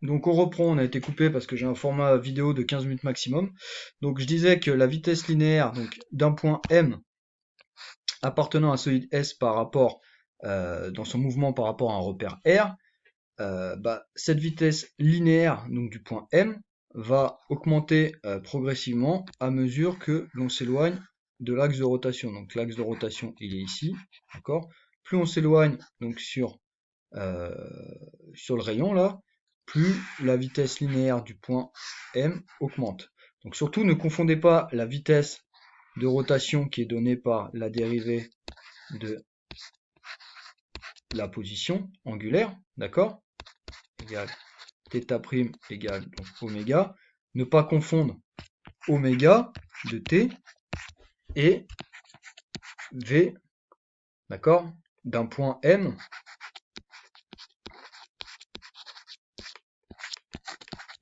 Donc on reprend, on a été coupé parce que j'ai un format vidéo de 15 minutes maximum. Donc je disais que la vitesse linéaire donc d'un point M appartenant à un solide S par rapport dans son mouvement par rapport à un repère R, cette vitesse linéaire donc du point M va augmenter progressivement à mesure que l'on s'éloigne de l'axe de rotation. Donc l'axe de rotation il est ici, d'accord. Plus on s'éloigne donc sur le rayon là, plus la vitesse linéaire du point M augmente. Donc surtout ne confondez pas la vitesse de rotation qui est donnée par la dérivée de la position angulaire, d'accord, égale θ' égale donc oméga. Ne pas confondre oméga de t et v, d'accord, d'un point M.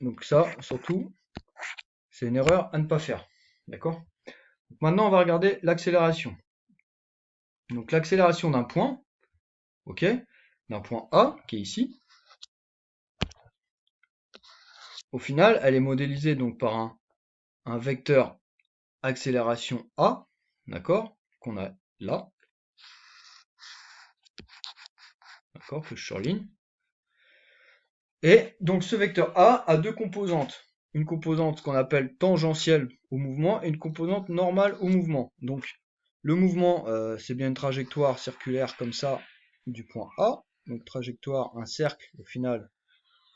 Donc ça, surtout, c'est une erreur à ne pas faire, d'accord. Maintenant, on va regarder l'accélération. Donc l'accélération d'un point, ok, d'un point A, qui est ici, au final, elle est modélisée donc par un vecteur accélération A, d'accord, qu'on a là, d'accord, que je surligne. Et donc ce vecteur A a deux composantes. Une composante qu'on appelle tangentielle au mouvement et une composante normale au mouvement. Donc le mouvement, c'est bien une trajectoire circulaire comme ça du point A. Donc trajectoire, un cercle au final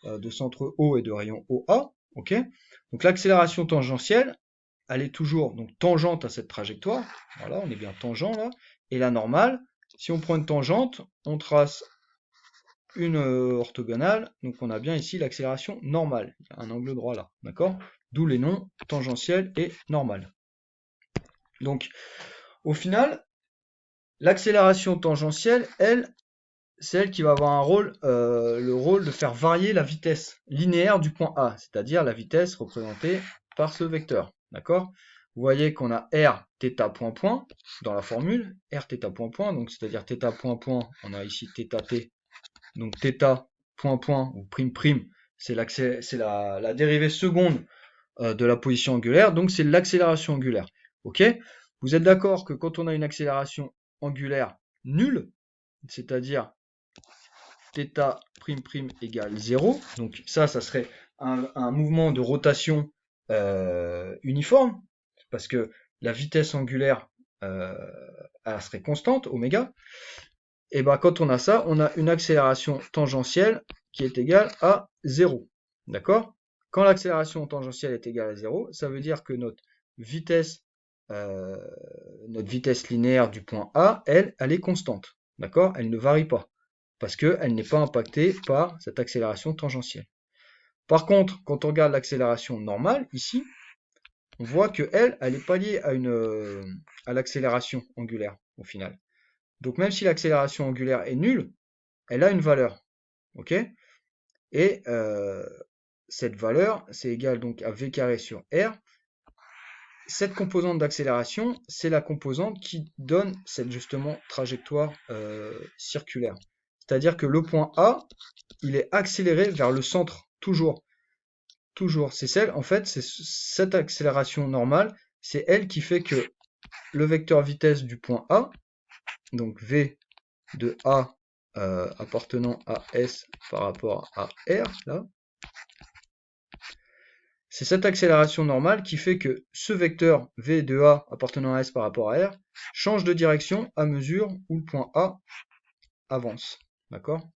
de centre O et de rayon OA. Ok. Donc l'accélération tangentielle, elle est toujours donc tangente à cette trajectoire. Voilà, on est bien tangent là. Et la normale, si on prend une tangente, on trace une orthogonale, donc on a bien ici l'accélération normale, il y a un angle droit là, d'accord? D'où les noms tangentiel et normal. Donc au final, l'accélération tangentielle, elle, c'est elle qui va avoir un rôle, le rôle de faire varier la vitesse linéaire du point A, c'est-à-dire la vitesse représentée par ce vecteur, d'accord? Vous voyez qu'on a r θ point point dans la formule, r θ point point, donc c'est-à-dire θ point point, on a ici θt. Donc θ point point ou prime prime, c'est la dérivée seconde de la position angulaire, donc c'est l'accélération angulaire. Ok? Vous êtes d'accord que quand on a une accélération angulaire nulle, c'est-à-dire θ prime prime égale 0, donc ça serait un mouvement de rotation uniforme, parce que la vitesse angulaire elle serait constante, oméga. Et ben quand on a ça, on a une accélération tangentielle qui est égale à 0. D'accord? Quand l'accélération tangentielle est égale à 0, ça veut dire que notre vitesse linéaire du point A, elle est constante. D'accord? Elle ne varie pas. Parce qu'elle n'est pas impactée par cette accélération tangentielle. Par contre, quand on regarde l'accélération normale, ici, on voit qu'elle est pas liée à l'accélération angulaire, au final. Donc même si l'accélération angulaire est nulle, elle a une valeur, ok? Et cette valeur, c'est égal donc à v carré sur r. Cette composante d'accélération, c'est la composante qui donne cette justement trajectoire circulaire. C'est-à-dire que le point A, il est accéléré vers le centre, toujours. Toujours. C'est celle, en fait, c'est cette accélération normale, c'est elle qui fait que le vecteur vitesse du point A, donc v de A appartenant à S par rapport à R, là, c'est cette accélération normale qui fait que ce vecteur V de A appartenant à S par rapport à R change de direction à mesure où le point A avance. D'accord?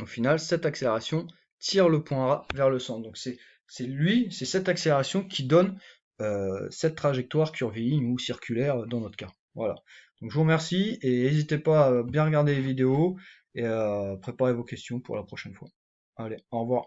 Au final, cette accélération tire le point A vers le centre. Donc c'est cette accélération qui donne cette trajectoire curviligne ou circulaire dans notre cas. Voilà. Donc je vous remercie et n'hésitez pas à bien regarder les vidéos et à préparer vos questions pour la prochaine fois. Allez, au revoir.